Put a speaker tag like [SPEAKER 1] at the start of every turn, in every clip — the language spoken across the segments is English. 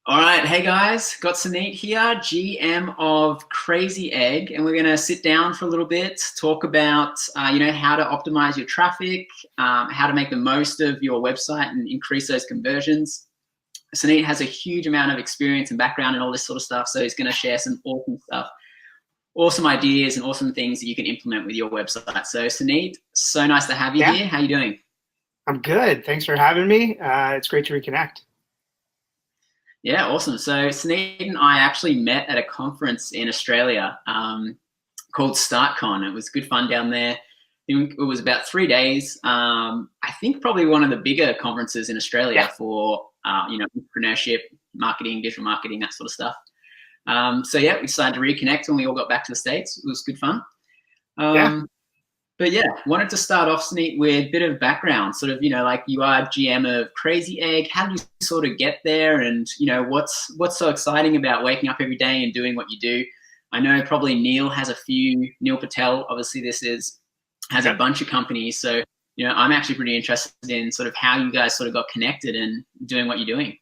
[SPEAKER 1] All right, hey guys, got Suneet here, GM of CrazyEgg, and we're going to sit down for a little bit, talk about how to optimize your traffic, how to make the most of your website and increase those conversions. Suneet has a huge amount of experience and background in all this sort of stuff, so he's going to share some awesome stuff, awesome ideas, and awesome things that you can implement with your website. So Suneet, so nice to have you
[SPEAKER 2] Yeah,
[SPEAKER 1] here. How you doing?
[SPEAKER 2] I'm good. Thanks for having me. It's great to reconnect.
[SPEAKER 1] Yeah, awesome. So Suneet and I actually met at a conference in Australia called StartCon. It was good fun down there. It was about 3 days. I think probably one of the bigger conferences in
[SPEAKER 2] Yeah,
[SPEAKER 1] Australia for entrepreneurship, marketing, digital marketing, that sort of stuff. So yeah, we decided to reconnect when we all got back to the States. It was good fun.
[SPEAKER 2] yeah.
[SPEAKER 1] Um, but yeah, wanted to start off, Sneak, with a bit of background, sort of, like you are GM of CrazyEgg. How did you sort of get there? And, what's so exciting about waking up every day and doing what you do? I know probably Neil has a few, Neil Patel, obviously has a
[SPEAKER 2] Yep.
[SPEAKER 1] bunch of companies. So, I'm actually pretty interested in sort of how you guys sort of got connected and doing what you're doing.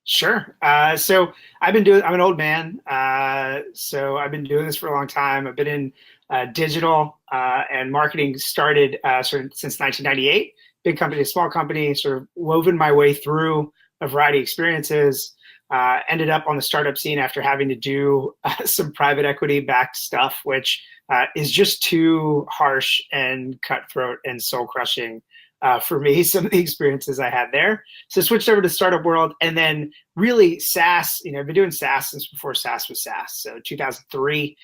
[SPEAKER 2] Sure. So I'm an old man. So I've been doing this for a long time. I've been in digital and marketing started sort of since 1998. Big company, small company, sort of woven my way through a variety of experiences. Ended up on the startup scene after having to do some private equity backed stuff, which is just too harsh and cutthroat and soul crushing for me. Some of the experiences I had there. So switched over to startup world, and then really SaaS. I've been doing SaaS since before SaaS was SaaS. So 2003,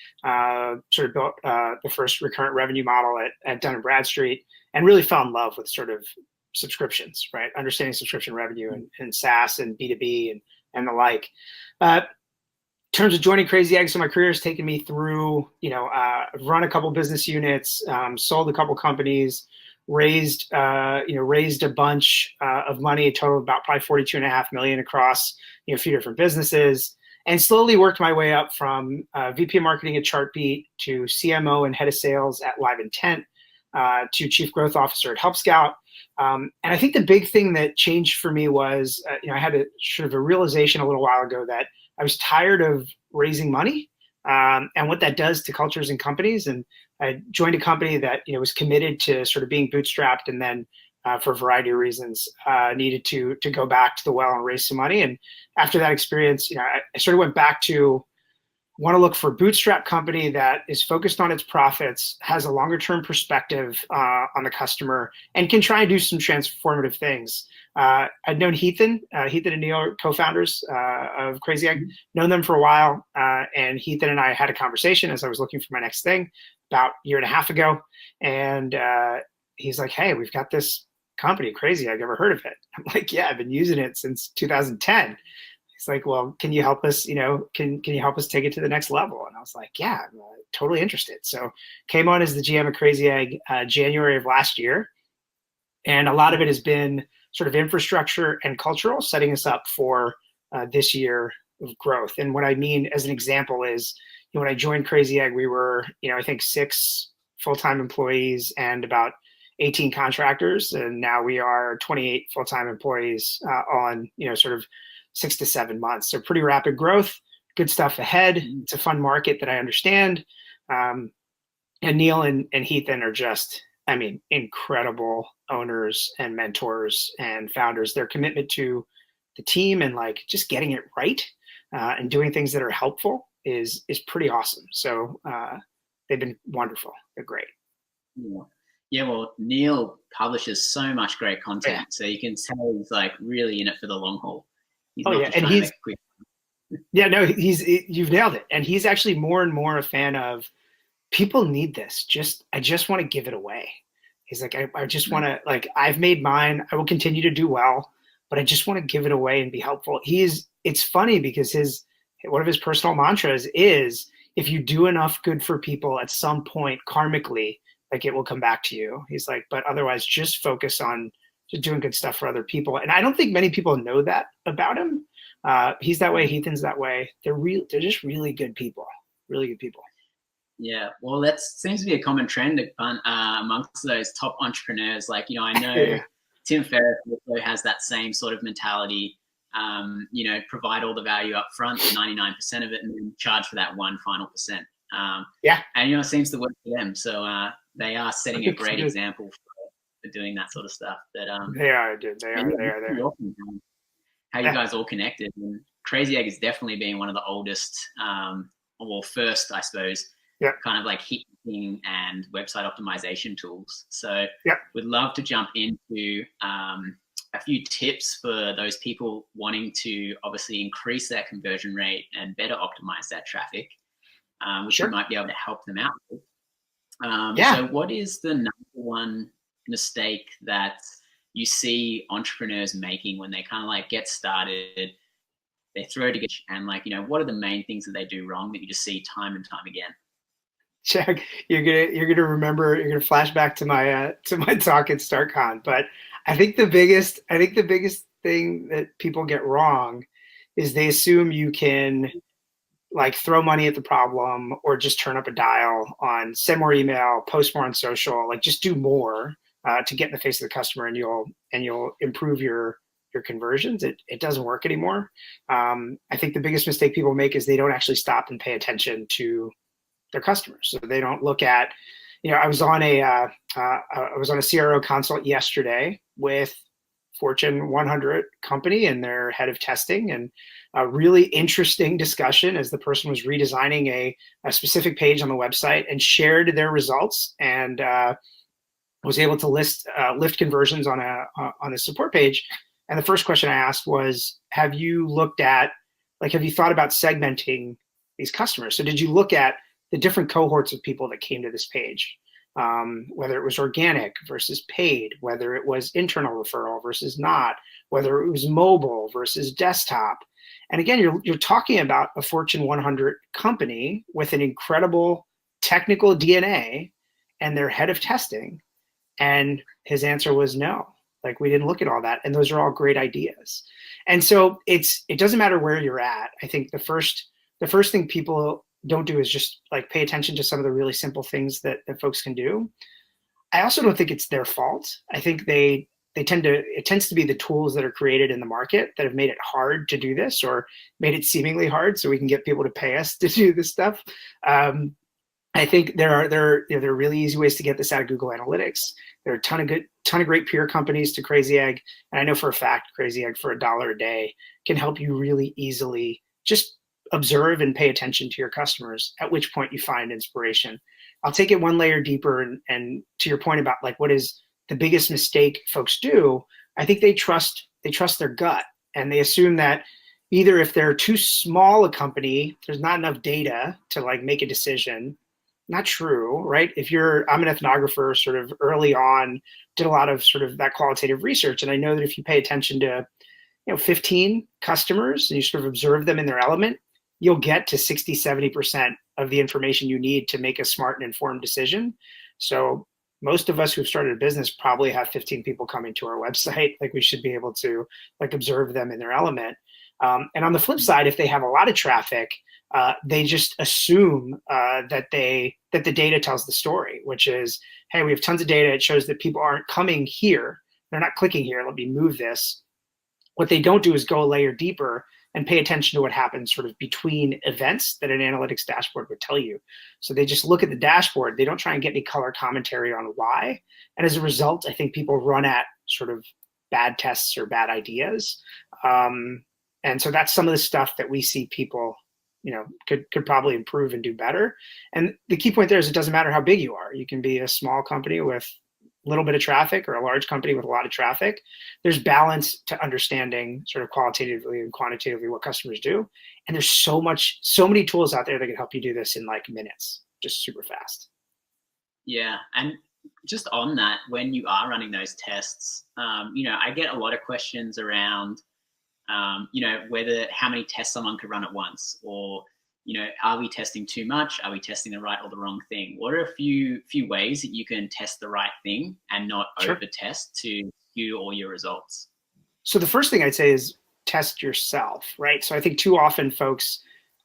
[SPEAKER 2] sort of built the first recurrent revenue model at Dun & Bradstreet, and really fell in love with sort of subscriptions, right? Understanding subscription revenue and SaaS and B2B and the like. In terms of joining CrazyEgg, so my career has taken me through, I've run a couple business units, sold a couple companies, raised a bunch of money, a total of about probably 42.5 million across, a few different businesses, and slowly worked my way up from VP of marketing at Chartbeat to CMO and head of sales at Live Intent, to chief growth officer at Help Scout. And I think the big thing that changed for me was, I had a sort of a realization a little while ago that I was tired of raising money and what that does to cultures and companies. And I joined a company that was committed to sort of being bootstrapped, and then for a variety of reasons needed to go back to the well and raise some money. And after that experience, I sort of went back to want to look for a bootstrap company that is focused on its profits, has a longer term perspective on the customer, and can try and do some transformative things. I'd known Heathen and Neil are co-founders of CrazyEgg, known them for a while. And Heathen and I had a conversation as I was looking for my next thing about a year and a half ago. And he's like, hey, we've got this company, CrazyEgg, ever heard of it? I'm like, yeah, I've been using it since 2010. He's like, well, can you help us, can you help us take it to the next level? And I was like, yeah, I'm totally interested. So came on as the GM of CrazyEgg January of last year. And a lot of it has been sort of infrastructure and cultural, setting us up for this year of growth. And what I mean as an example is, when I joined CrazyEgg, we were, I think 6 full-time employees and about 18 contractors. And now we are 28 full-time employees on, sort of 6 to 7 months. So pretty rapid growth, good stuff ahead. It's a fun market that I understand. And Neil and Heathen are just, incredible owners and mentors and founders. Their commitment to the team and like just getting it right and doing things that are helpful is pretty awesome. So they've been wonderful. They're great.
[SPEAKER 1] Yeah, well, Neil publishes so much great content,
[SPEAKER 2] Yeah.
[SPEAKER 1] so you can tell he's like really in it for the long haul. He's
[SPEAKER 2] Oh
[SPEAKER 1] not
[SPEAKER 2] yeah,
[SPEAKER 1] just
[SPEAKER 2] and
[SPEAKER 1] trying to make a quick.
[SPEAKER 2] yeah, no, you've nailed it. And he's actually more and more a fan of people need this. I just want to give it away. He's like, I just want to, like, I've made mine. I will continue to do well, but I just want to give it away and be helpful. It's funny because one of his personal mantras is, if you do enough good for people at some point karmically, like it will come back to you. He's like, but otherwise just focus on just doing good stuff for other people. And I don't think many people know that about him. He's that way. Heathen's that way. They're just really good people, really good people.
[SPEAKER 1] Yeah, well, that seems to be a common trend amongst those top entrepreneurs. Like, I know
[SPEAKER 2] Yeah.
[SPEAKER 1] Tim Ferriss also has that same sort of mentality. you know, provide all the value up front, 99% of it, and then charge for that one final percent.
[SPEAKER 2] Yeah.
[SPEAKER 1] And, you know, it seems to work for them. So they are setting a great example for doing that sort of stuff. But
[SPEAKER 2] they are, dude. They are there.
[SPEAKER 1] Awesome how you guys all connected. And CrazyEgg has definitely been one of the oldest, well, first, I suppose, kind of like hitting and website optimization tools. So we'd love to jump into a few tips for those people wanting to obviously increase that conversion rate and better optimize that traffic, which you might be able to help them out with. So what is the number one mistake that you see entrepreneurs making when they kind of like get started, they throw together, and like, you know, what are the main things that they do wrong that you just see time and time again?
[SPEAKER 2] Jack, you're gonna remember, you're gonna flash back to my talk at StartCon. But I think the biggest thing that people get wrong is they assume you can like throw money at the problem or just turn up a dial on send more email, post more on social, like just do more to get in the face of the customer, and you'll improve your conversions. It doesn't work anymore. I think the biggest mistake people make is they don't actually stop and pay attention to their customers. So they don't look at, you know, I was on a CRO consult yesterday with Fortune 100 company and their head of testing, and a really interesting discussion as the person was redesigning a specific page on the website and shared their results, and was able to lift conversions on a support page. And the first question I asked was, have you thought about segmenting these customers? So did you look at the different cohorts of people that came to this page, whether it was organic versus paid, whether it was internal referral versus not, whether it was mobile versus desktop? And again, you're talking about a Fortune 100 company with an incredible technical DNA and their head of testing. And his answer was no. Like, we didn't look at all that. And those are all great ideas. And so it doesn't matter where you're at. I think the first thing people don't do is just like pay attention to some of the really simple things that folks can do. I also don't think it's their fault. I think it tends to be the tools that are created in the market that have made it hard to do this, or made it seemingly hard so we can get people to pay us to do this stuff. I think there are really easy ways to get this out of Google Analytics. There are a ton of great peer companies to CrazyEgg, and I know for a fact CrazyEgg for $1 a day can help you really easily just observe and pay attention to your customers, at which point you find inspiration. I'll take it one layer deeper, and to your point about like what is the biggest mistake folks do, I think they trust their gut, and they assume that either if they're too small a company, there's not enough data to like make a decision. Not true, right? I'm an ethnographer, sort of early on, did a lot of sort of that qualitative research, and I know that if you pay attention to 15 customers and you sort of observe them in their element, you'll get to 60-70% of the information you need to make a smart and informed decision. So most of us who've started a business probably have 15 people coming to our website. Like, we should be able to like observe them in their element. And on the flip side, if they have a lot of traffic, they just assume that the data tells the story, which is, hey, we have tons of data. It shows that people aren't coming here. They're not clicking here. Let me move this. What they don't do is go a layer deeper and pay attention to what happens sort of between events that an analytics dashboard would tell you. So they just look at the dashboard. They don't try and get any color commentary on why. And as a result, I think people run at sort of bad tests or bad ideas. And so that's some of the stuff that we see people, could probably improve and do better. And the key point there is it doesn't matter how big you are. You can be a small company with a little bit of traffic or a large company with a lot of traffic. There's balance to understanding sort of qualitatively and quantitatively what customers do. And there's so many tools out there that can help you do this in like minutes, just super fast.
[SPEAKER 1] Yeah. And just on that, when you are running those tests, I get a lot of questions around, whether how many tests someone could run at once, or, are we testing too much? Are we testing the right or the wrong thing? What are a few ways that you can test the right thing and not over test to skew all your results?
[SPEAKER 2] So the first thing I'd say is test yourself, right? So I think too often folks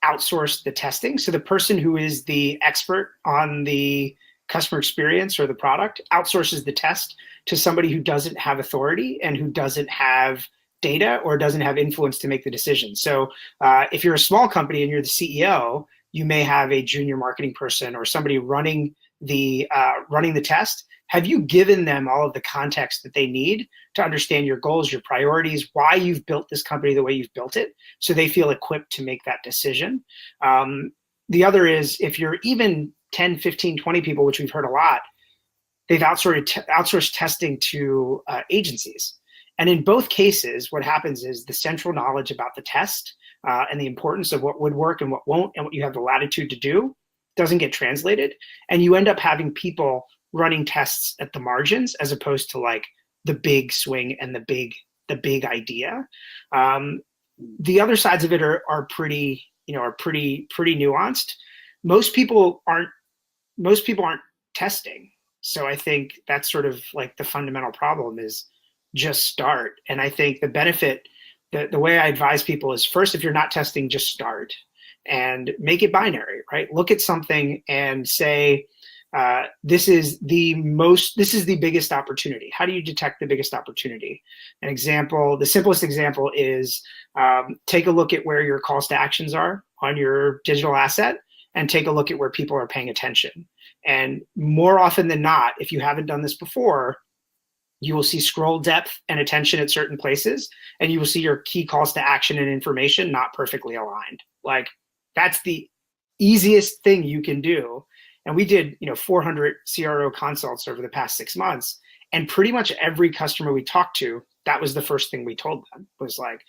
[SPEAKER 2] outsource the testing. So the person who is the expert on the customer experience or the product outsources the test to somebody who doesn't have authority and who doesn't have data or doesn't have influence to make the decision. So if you're a small company and you're the CEO, you may have a junior marketing person or somebody running the test. Have you given them all of the context that they need to understand your goals, your priorities, why you've built this company the way you've built it, so they feel equipped to make that decision? The other is, if you're even 10, 15, 20 people, which we've heard a lot, they've outsourced testing to agencies. And in both cases, what happens is the central knowledge about the test and the importance of what would work and what won't and what you have the latitude to do doesn't get translated. And you end up having people running tests at the margins as opposed to like the big swing and the big idea. The other sides of it are pretty nuanced. Most people aren't testing. So I think that's sort of like the fundamental problem is just start. And I think the benefit, the way I advise people is, first, if you're not testing, just start and make it binary, right? Look at something and say, this is the biggest opportunity. How do you detect the biggest opportunity? An example, the simplest example is take a look at where your calls to actions are on your digital asset and take a look at where people are paying attention. And more often than not, if you haven't done this before, you will see scroll depth and attention at certain places, and you will see your key calls to action and information not perfectly aligned. Like, that's the easiest thing you can do. And we did 400 CRO consults over the past 6 months, and pretty much every customer we talked to, that was the first thing we told them, was like,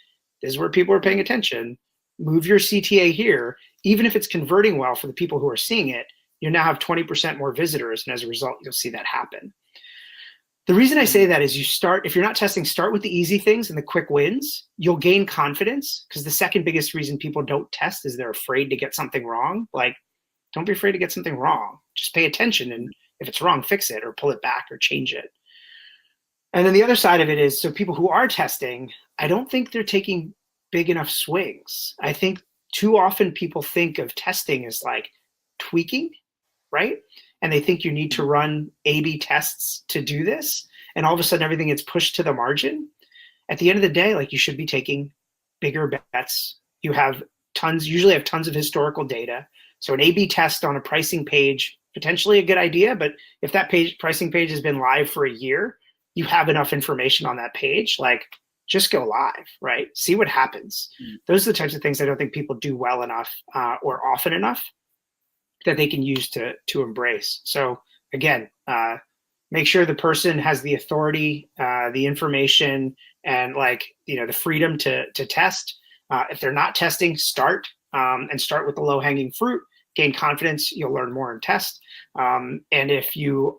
[SPEAKER 2] this is where people are paying attention. Move your CTA here. Even if it's converting well for the people who are seeing it, you now have 20% more visitors, and as a result, you'll see that happen. The reason I say that is if you're not testing, start with the easy things and the quick wins. You'll gain confidence, because the second biggest reason people don't test is they're afraid to get something wrong. Like, don't be afraid to get something wrong. Just pay attention, and if it's wrong, fix it or pull it back or change it. And then the other side of it is, so people who are testing, I don't think they're taking big enough swings. I think too often people think of testing as like tweaking, right? And they think you need to run A/B tests to do this. And all of a sudden everything gets pushed to the margin. At the end of the day, like, you should be taking bigger bets. You usually have tons of historical data. So an A/B test on a pricing page, potentially a good idea, but if that pricing page has been live for a year, you have enough information on that page, like, just go live, right? See what happens. Those are the types of things I don't think people do well enough or often enough that they can use to embrace. So again, make sure the person has the authority, the information, and the freedom to test. If they're not testing, start and start with the low-hanging fruit. Gain confidence. You'll learn more and test. And if you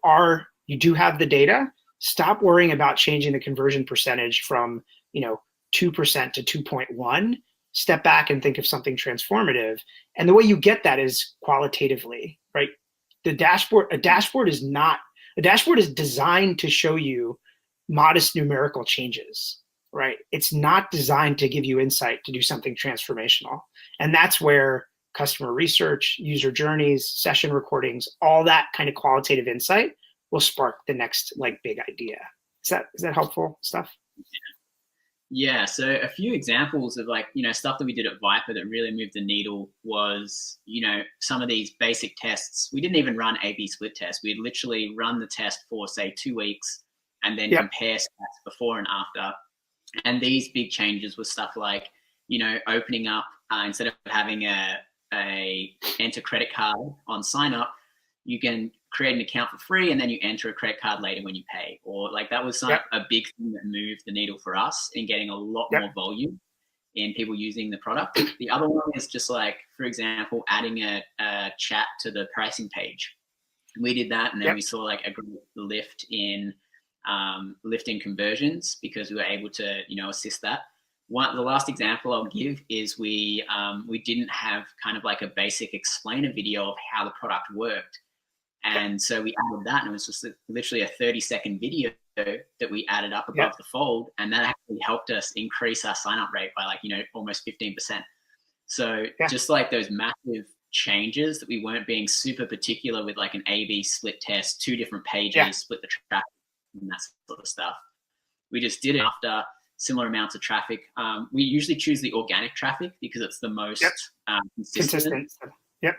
[SPEAKER 2] do have the data, stop worrying about changing the conversion percentage from 2% to 2.1. Step back and think of something transformative. And the way you get that is qualitatively, right? A dashboard is designed to show you modest numerical changes, right? It's not designed to give you insight to do something transformational. And that's where customer research, user journeys, session recordings, all that kind of qualitative insight will spark the next big idea. Is that helpful stuff?
[SPEAKER 1] Yeah, so a few examples of stuff that we did at VYPER that really moved the needle was, some of these basic tests. We didn't even run A/B split tests. We'd literally run the test for, say, 2 weeks and then compare stats before and after. And these big changes were stuff like, opening up, instead of having a enter credit card on sign up, you can create an account for free and then you enter a credit card later when you pay. Or that was a big thing that moved the needle for us in getting a lot more volume in people using the product. The other one is just for example, adding a chat to the pricing page. We did that, and then we saw a great lift in conversions because we were able to assist that. The last example I'll give is we didn't have kind of a basic explainer video of how the product worked. And so we added that, and it was just literally a 30-second video that we added up above the fold, and that actually helped us increase our sign-up rate by almost 15%. So just those massive changes that we weren't being super particular with an A/B split test, 2 different pages, split the traffic and that sort of stuff. We just did it after similar amounts of traffic. We usually choose the organic traffic because it's the most consistent.
[SPEAKER 2] Yep.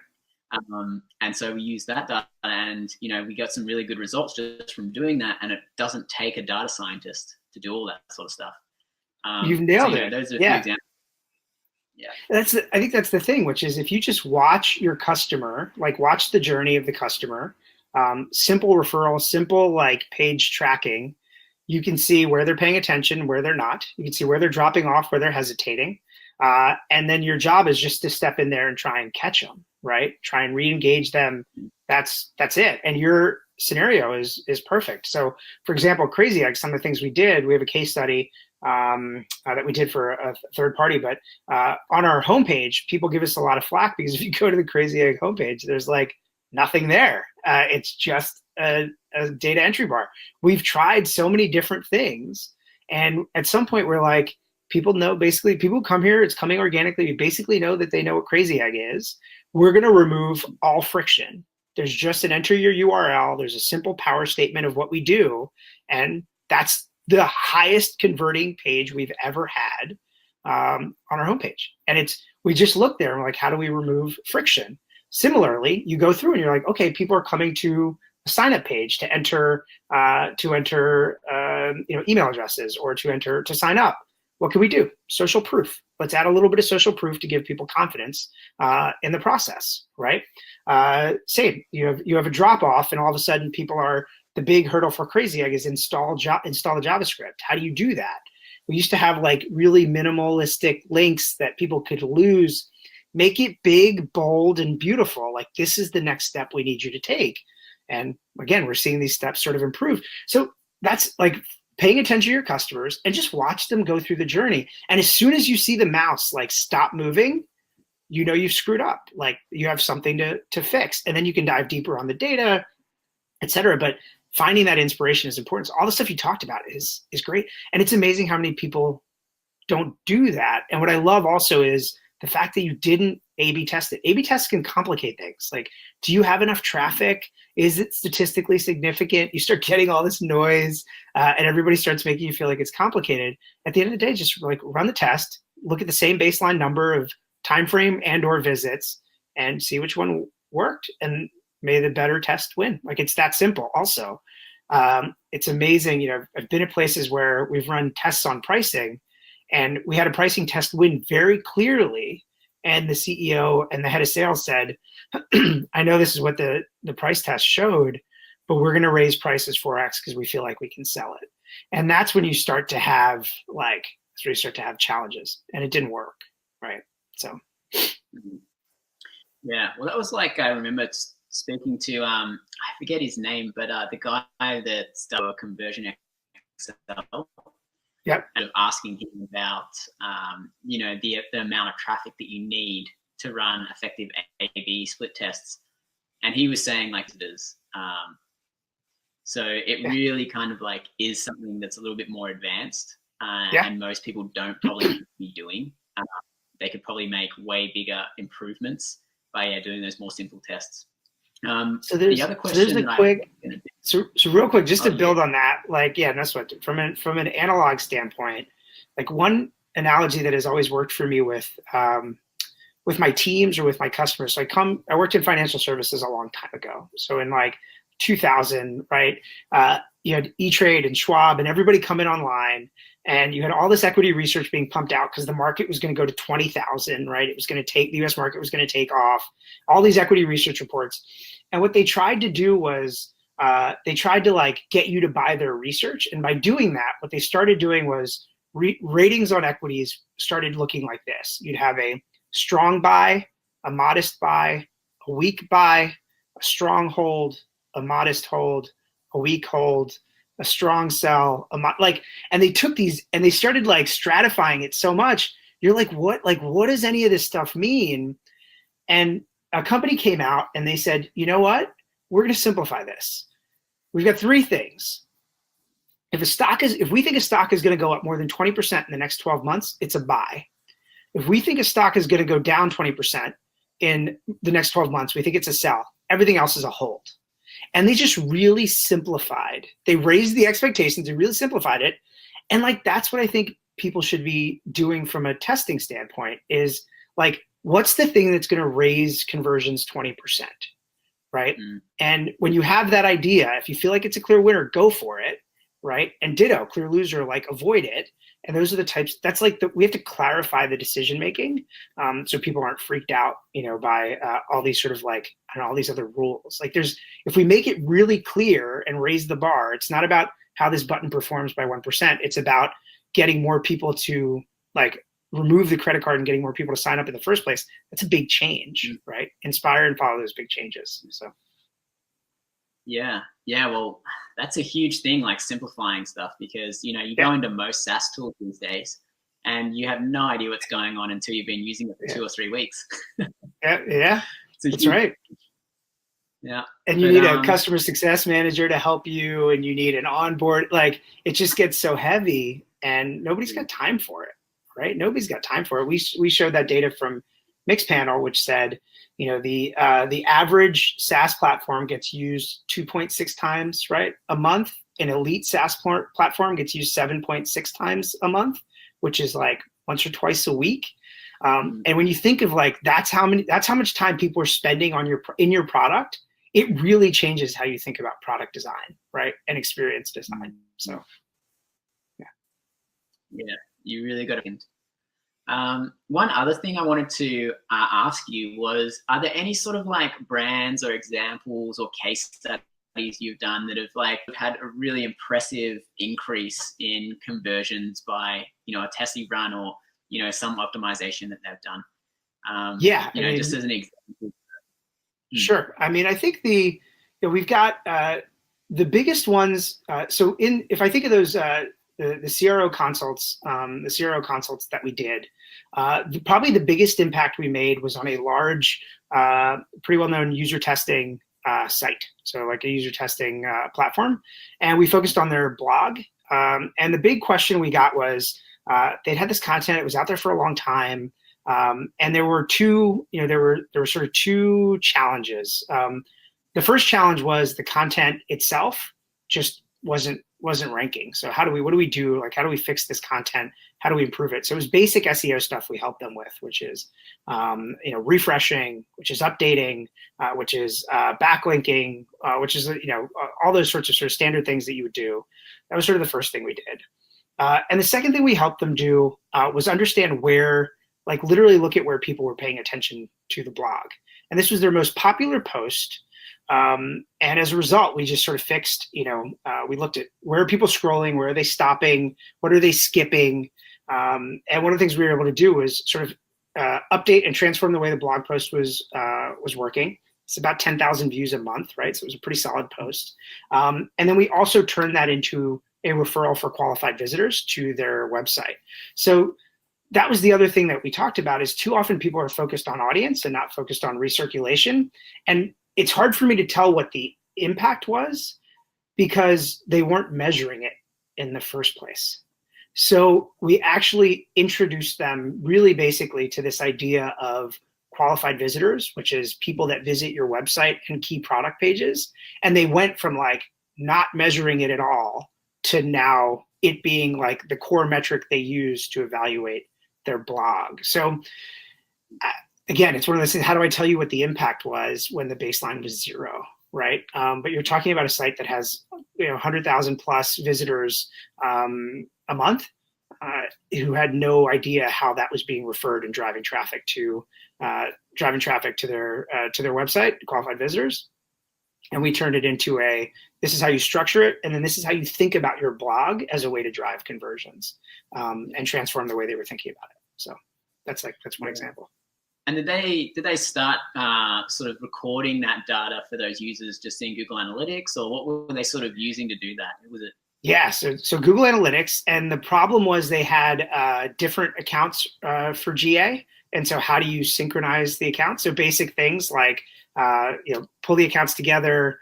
[SPEAKER 1] And so we use that data, and we got some really good results just from doing that. And it doesn't take a data scientist to do all that sort of stuff.
[SPEAKER 2] You've nailed it.
[SPEAKER 1] Those are a few examples. Yeah.
[SPEAKER 2] I think that's the thing, which is if you just watch your customer, like watch the journey of the customer, simple referral, simple like page tracking, you can see where they're paying attention, where they're not. You can see where they're dropping off, where they're hesitating. And then your job is just to step in there and try and catch them, right? Try and re-engage them. That's it. And your scenario is perfect. So for example, CrazyEgg, some of the things we did, we have a case study that we did for a third party, but on our homepage, people give us a lot of flack because if you go to the CrazyEgg homepage, there's like nothing there. It's just a data entry bar. We've tried so many different things. And at some point we're like, people know, basically people come here, it's coming organically. We basically know that they know what CrazyEgg is. We're going to remove all friction. There's just an enter your URL. There's a simple power statement of what we do. And that's the highest converting page we've ever had on our homepage. And we just look there and we're like, how do we remove friction? Similarly, you go through and you're like, okay, people are coming to a sign up page to enter email addresses or to sign up. What can we do? Social proof. Let's add a little bit of social proof to give people confidence in the process, right? Same, you have a drop off and all of a sudden the big hurdle for CrazyEgg is install the JavaScript. How do you do that? We used to have like really minimalistic links that people could lose. Make it big, bold, and beautiful. Like this is the next step we need you to take. And again, we're seeing these steps sort of improve. So that's like paying attention to your customers and just watch them go through the journey. And as soon as you see the mouse like stop moving, you've screwed up. Like you have something to fix. And then you can dive deeper on the data, et cetera. But finding that inspiration is important. So all the stuff you talked about is great. And it's amazing how many people don't do that. And what I love also is the fact that you didn't A/B test it. A/B tests can complicate things. Like, do you have enough traffic? Is it statistically significant? You start getting all this noise and everybody starts making you feel like it's complicated. At the end of the day, just like run the test, look at the same baseline number of time frame and or visits and see which one worked. And may the better test win. Like it's that simple also. It's amazing. I've been at places where we've run tests on pricing and we had a pricing test win very clearly. And the CEO and the head of sales said, I know this is what the price test showed, but we're going to raise prices 4X because we feel like we can sell it. And that's when you start to have challenges, and it didn't work. Right. So.
[SPEAKER 1] Yeah. Well, that was like, I remember speaking to, I forget his name, but the guy that's done a conversion Excel.
[SPEAKER 2] Yep.
[SPEAKER 1] And asking him about, the amount of traffic that you need to run effective A/B split tests, and he was saying like it is. So it really kind of like is something that's a little bit more advanced, and most people don't probably be doing. They could probably make way bigger improvements by doing those more simple tests.
[SPEAKER 2] So there's
[SPEAKER 1] the other question.
[SPEAKER 2] So real quick, just to build on that, like, that's what from an analog standpoint, like one analogy that has always worked for me with my teams or with my customers. So I worked in financial services a long time ago. So in like 2000, right? You had E-Trade and Schwab and everybody coming online, and you had all this equity research being pumped out because the market was going to go to 20,000, right? It was going to take, the US market was going to take off, all these equity research reports. And what they tried to do was they tried to like get you to buy their research. And by doing that, what they started doing was ratings on equities started looking like this. You'd have a strong buy, a modest buy, a weak buy, a strong hold, a modest hold, a weak hold, a strong sell, and they took these and they started like stratifying it so much. You're like, what does any of this stuff mean? And a company came out and they said, you know what? We're going to simplify this. We've got three things. If we think a stock is going to go up more than 20% in the next 12 months, it's a buy. If we think a stock is going to go down 20% in the next 12 months, we think it's a sell. Everything else is a hold. And they just really simplified. They raised the expectations. They really simplified it. And like, that's what I think people should be doing from a testing standpoint is like, what's the thing that's going to raise conversions 20%, right? And when you have that idea, if you feel like it's a clear winner, go for it, right? And ditto, clear loser, like avoid it. And those are the types, that's like, we have to clarify the decision-making so people aren't freaked out, by all these sort of like, I don't know, all these other rules. Like if we make it really clear and raise the bar, it's not about how this button performs by 1%. It's about getting more people to like remove the credit card and getting more people to sign up in the first place. That's a big change, right? Inspire and follow those big changes. So.
[SPEAKER 1] Yeah. Well, that's a huge thing, like simplifying stuff, because, you go into most SaaS tools these days and you have no idea what's going on until you've been using it for 2 or 3 weeks.
[SPEAKER 2] Yeah. That's right.
[SPEAKER 1] Yeah.
[SPEAKER 2] And you need a customer success manager to help you, and you need an onboard, like it just gets so heavy and nobody's got time for it, right? Nobody's got time for it. We showed that data from Mixpanel, which said, the average SaaS platform gets used 2.6 times, right, a month. An elite SaaS platform gets used 7.6 times a month, which is like once or twice a week. And when you think of like that's how much time people are spending on in your product, it really changes how you think about product design, right, and experience design. So,
[SPEAKER 1] yeah, you really got to. One other thing I wanted to ask you was, are there any sort of like brands or examples or case studies you've done that have like had a really impressive increase in conversions by, a test you've run or, some optimization that they've done? Just as an example.
[SPEAKER 2] Sure. I mean, I think we've got the biggest ones. So if I think of those, the CRO consults, that we did, probably the biggest impact we made was on a large, pretty well-known user testing site. So like a user testing platform. And we focused on their blog. And the big question we got was, they'd had this content, it was out there for a long time. And there were there were sort of two challenges. The first challenge was the content itself just wasn't ranking. So what do we do? Like, how do we fix this content? How do we improve it? So it was basic SEO stuff we helped them with, which is, refreshing, which is updating, which is backlinking, which is, all those sorts of sort of standard things that you would do. That was sort of the first thing we did. And the second thing we helped them do was understand where, like literally look at where people were paying attention to the blog. And this was their most popular post. And as a result, we just sort of fixed, we looked at where are people scrolling, where are they stopping, what are they skipping? And one of the things we were able to do was sort of update and transform the way the blog post was working. It's about 10,000 views a month, right? So it was a pretty solid post. And then we also turned that into a referral for qualified visitors to their website. So that was the other thing that we talked about, is too often people are focused on audience and not focused on recirculation. And it's hard for me to tell what the impact was because they weren't measuring it in the first place. So we actually introduced them really basically to this idea of qualified visitors, which is people that visit your website and key product pages. And they went from like not measuring it at all to now it being like the core metric they use to evaluate their blog. So again, it's one of those things, how do I tell you what the impact was when the baseline was 0, right? But you're talking about a site that has 100,000 plus visitors a month who had no idea how that was being referred and driving traffic to their website, qualified visitors. And we turned it into this is how you structure it, and then this is how you think about your blog as a way to drive conversions and transform the way they were thinking about it. So that's one example.
[SPEAKER 1] And did they start sort of recording that data for those users just in Google Analytics, or what were they sort of using to do that? Was it?
[SPEAKER 2] Yeah, so Google Analytics, and the problem was they had different accounts for GA, and so how do you synchronize the accounts? So basic things like pull the accounts together,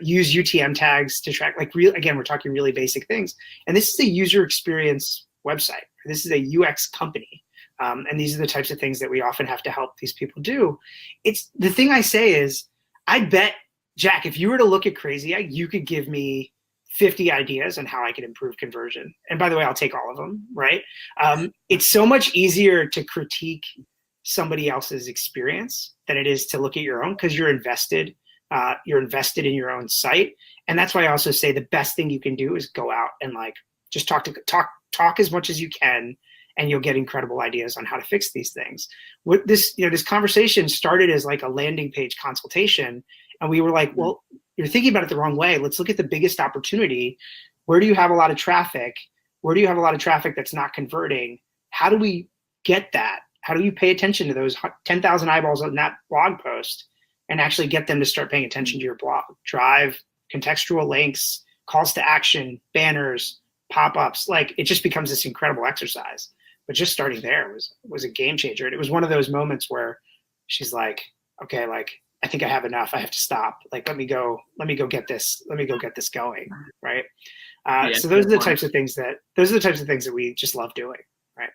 [SPEAKER 2] use UTM tags to track. Again, we're talking really basic things, and this is a user experience website. This is a UX company. And these are the types of things that we often have to help these people do. It's the thing I say is, I bet, Jack, if you were to look at CrazyEgg, you could give me 50 ideas on how I could improve conversion. And by the way, I'll take all of them, right? It's so much easier to critique somebody else's experience than it is to look at your own, because you're invested in your own site. And that's why I also say the best thing you can do is go out and like just talk as much as you can, and you'll get incredible ideas on how to fix these things. What this conversation started as like a landing page consultation, and we were like, well, you're thinking about it the wrong way. Let's look at the biggest opportunity. Where do you have a lot of traffic? Where do you have a lot of traffic that's not converting? How do we get that? How do you pay attention to those 10,000 eyeballs on that blog post and actually get them to start paying attention to your blog? Drive, contextual links, calls to action, banners, pop-ups. Like, it just becomes this incredible exercise. But just starting there was a game changer. And it was one of those moments where she's like, okay, like, I think I have enough. I have to stop. Like, let me go get this going. Right. So those are the types of things that we just love doing. Right.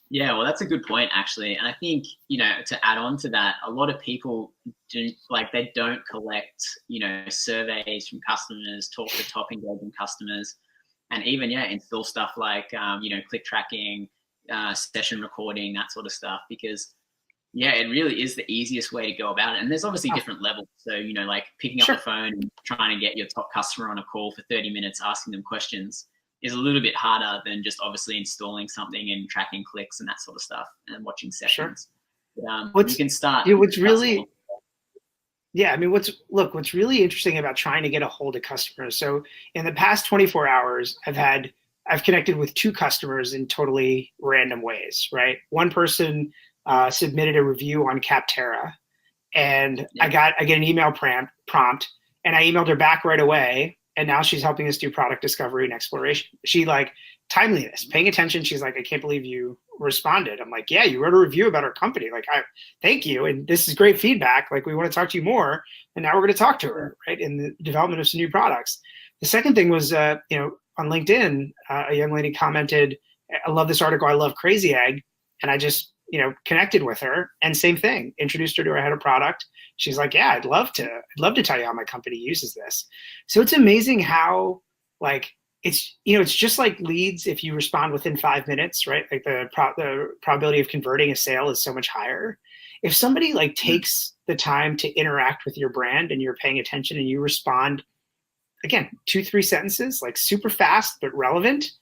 [SPEAKER 1] Yeah, well, that's a good point, actually. And I think, to add on to that, a lot of people they don't collect, surveys from customers, talk to top engaging customers, and even, install stuff like, click tracking, session recording, that sort of stuff, because it really is the easiest way to go about it. And there's obviously different levels. So, like picking up the phone and trying to get your top customer on a call for 30 minutes, asking them questions is a little bit harder than just obviously installing something and tracking clicks and that sort of stuff and watching sessions. But, you can start.
[SPEAKER 2] What's really interesting about trying to get a hold of customers. So in the past 24 hours, I've connected with 2 customers in totally random ways, right? One person submitted a review on Capterra, and I get an email prompt, and I emailed her back right away. And now she's helping us do product discovery and exploration. She timeliness, paying attention. She's like, I can't believe you responded. I'm like, yeah, you wrote a review about our company. Like, thank you. And this is great feedback. Like, we want to talk to you more. And now we're going to talk to her, right, in the development of some new products. The second thing was, on LinkedIn, a young lady commented, I love this article. I love CrazyEgg. And I just, connected with her, and same thing, introduced her to our head of product. She's like, yeah, I'd love to tell you how my company uses this. So it's amazing how, it's just like leads. If you respond within 5 minutes, right? Like the probability of converting a sale is so much higher. If somebody takes the time to interact with your brand and you're paying attention and you respond, again, 2-3 sentences, like super fast, but relevant,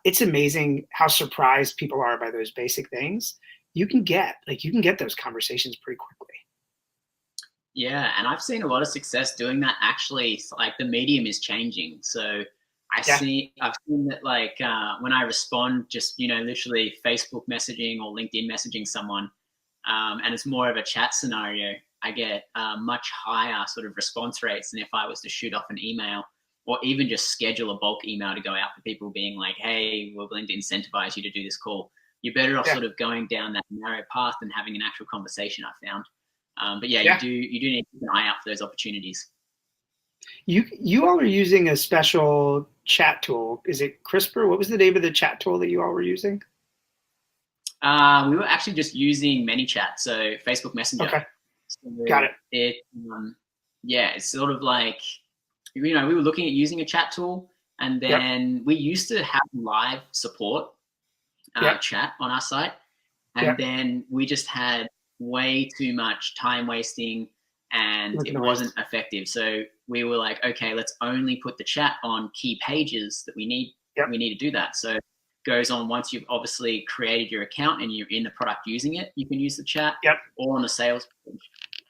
[SPEAKER 2] it's amazing how surprised people are by those basic things. You can get those conversations pretty quickly.
[SPEAKER 1] Yeah, and I've seen a lot of success doing that. Actually, the medium is changing. So I've seen that when I respond, just literally Facebook messaging or LinkedIn messaging someone, and it's more of a chat scenario, I get much higher sort of response rates than if I was to shoot off an email, or even just schedule a bulk email to go out for people being like, hey, we're willing to incentivize you to do this call. You're better off sort of going down that narrow path than having an actual conversation, I found. But you do need to keep an eye out for those opportunities.
[SPEAKER 2] You all are using a special chat tool. Is it CRISPR? What was the name of the chat tool that you all were using?
[SPEAKER 1] We were actually just using ManyChat, so Facebook Messenger.
[SPEAKER 2] Okay,
[SPEAKER 1] so
[SPEAKER 2] got it.
[SPEAKER 1] It's sort of like, we were looking at using a chat tool, and then we used to have live support chat on our site, and then we just had way too much time wasting, and it wasn't effective. So we were like, okay, let's only put the chat on key pages that we need. We need to do that. So it goes on once you've obviously created your account and you're in the product using it, you can use the chat or on the sales page.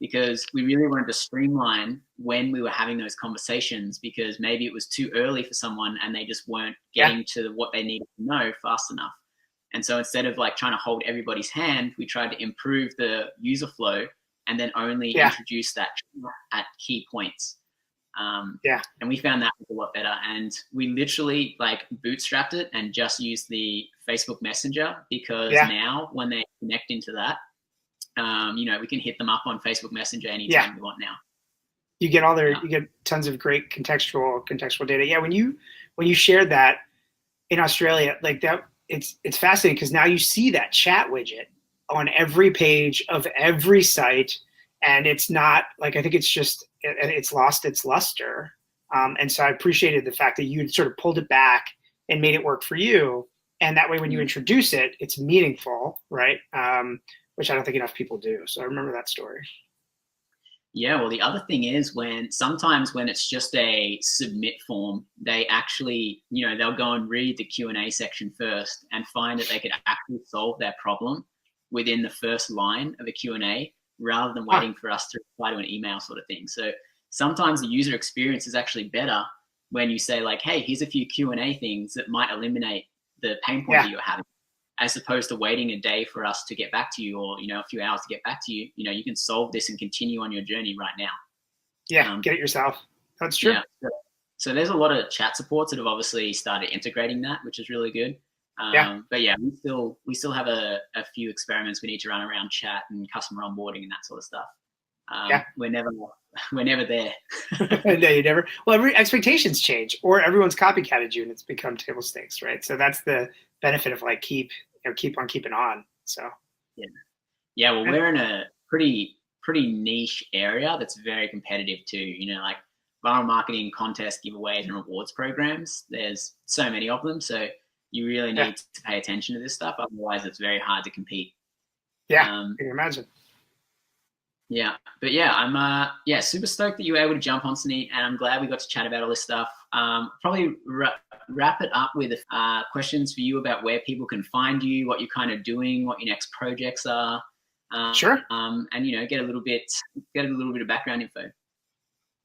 [SPEAKER 1] Because we really wanted to streamline when we were having those conversations, because maybe it was too early for someone and they just weren't getting to what they needed to know fast enough. And so instead of trying to hold everybody's hand, we tried to improve the user flow and then only introduce that at key points. And we found that was a lot better. And we literally bootstrapped it and just used the Facebook Messenger, because now when they connect into that, we can hit them up on Facebook Messenger anytime we want now.
[SPEAKER 2] You get you get tons of great contextual data. Yeah, when you shared that in Australia, it's fascinating, because now you see that chat widget on every page of every site, and it's not I think it's lost its luster And so I appreciated the fact that you had sort of pulled it back and made it work for you. And that way, when you introduce it, it's meaningful, right? Which I don't think enough people do. So I remember that story.
[SPEAKER 1] Yeah, well, the other thing is sometimes when it's just a submit form, they actually, they'll go and read the Q&A section first and find that they could actually solve their problem within the first line of a Q&A rather than waiting for us to reply to an email sort of thing. So sometimes the user experience is actually better when you say like, hey, here's a few Q&A things that might eliminate the pain point that you're having, as opposed to waiting a day for us to get back to you, or a few hours to get back to you. You can solve this and continue on your journey right now.
[SPEAKER 2] Yeah, get it yourself. That's true.
[SPEAKER 1] Yeah. So there's a lot of chat supports that have obviously started integrating that, which is really good. But yeah, we still have a few experiments we need to run around chat and customer onboarding and that sort of stuff. We're never there.
[SPEAKER 2] No, you never. Well, every expectations change, or everyone's copycatted you, and it's become table stakes, right? So that's the benefit of like keep on keeping on. So
[SPEAKER 1] yeah. Well, we're in a pretty niche area that's very competitive too. Like viral marketing contests, giveaways, and rewards programs. There's so many of them, so you really need to pay attention to this stuff. Otherwise, it's very hard to compete.
[SPEAKER 2] Yeah, I can imagine.
[SPEAKER 1] Yeah, but yeah, I'm super stoked that you were able to jump on, Suneet, and I'm glad we got to chat about all this stuff. Probably wrap it up with questions for you about where people can find you, what you're kind of doing, what your next projects are.
[SPEAKER 2] Sure.
[SPEAKER 1] And get a little bit of background info.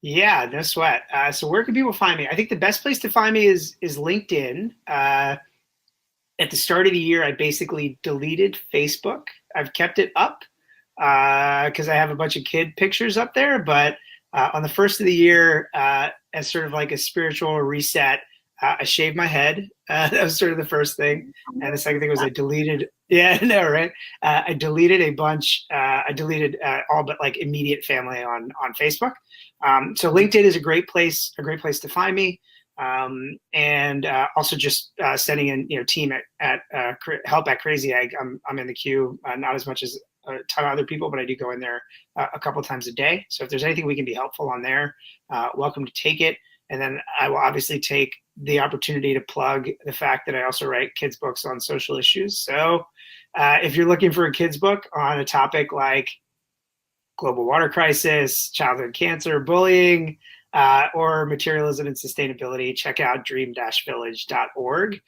[SPEAKER 2] Yeah, no sweat. So where can people find me? I think the best place to find me is LinkedIn. At the start of the year, I basically deleted Facebook. I've kept it up because I have a bunch of kid pictures up there. But on the first of the year, as sort of like a spiritual reset, I shaved my head. That was sort of the first thing. And the second thing was I deleted. Yeah, no, right. I deleted a bunch. I deleted all but like immediate family on Facebook. So LinkedIn is a great place to find me. And also just sending in, team at help at CrazyEgg. I'm in the queue, not as much as a ton of other people, but I do go in there a couple times a day. So if there's anything we can be helpful on there, welcome to take it. And then I will obviously take the opportunity to plug the fact that I also write kids books on social issues. So if you're looking for a kids book on a topic like global water crisis, childhood cancer, bullying, or materialism and sustainability, check out dream-village.org.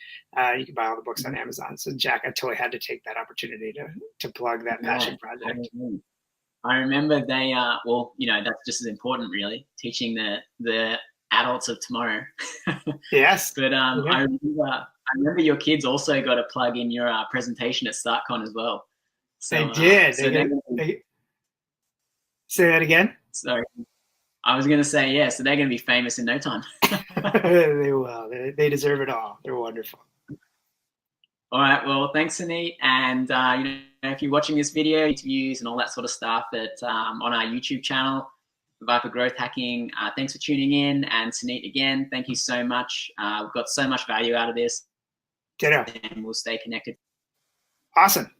[SPEAKER 2] You can buy all the books on Amazon. So Jack, I totally had to take that opportunity to plug that passion project.
[SPEAKER 1] I remember they, that's just as important, really, teaching the adults of tomorrow.
[SPEAKER 2] Yes.
[SPEAKER 1] But I remember your kids also got a plug in your presentation at StartCon as well. So,
[SPEAKER 2] they did. Say that again?
[SPEAKER 1] Sorry. I was going to say, yeah, so they're going to be famous in no time.
[SPEAKER 2] They will. They deserve it all. They're wonderful.
[SPEAKER 1] All right. Well, thanks, Suneet. And, if you're watching this video, interviews and all that sort of stuff on our YouTube channel, VYPER Growth Hacking, thanks for tuning in. And Suneet, again, thank you so much. We've got so much value out of this.
[SPEAKER 2] Ditto.
[SPEAKER 1] And we'll stay connected.
[SPEAKER 2] Awesome.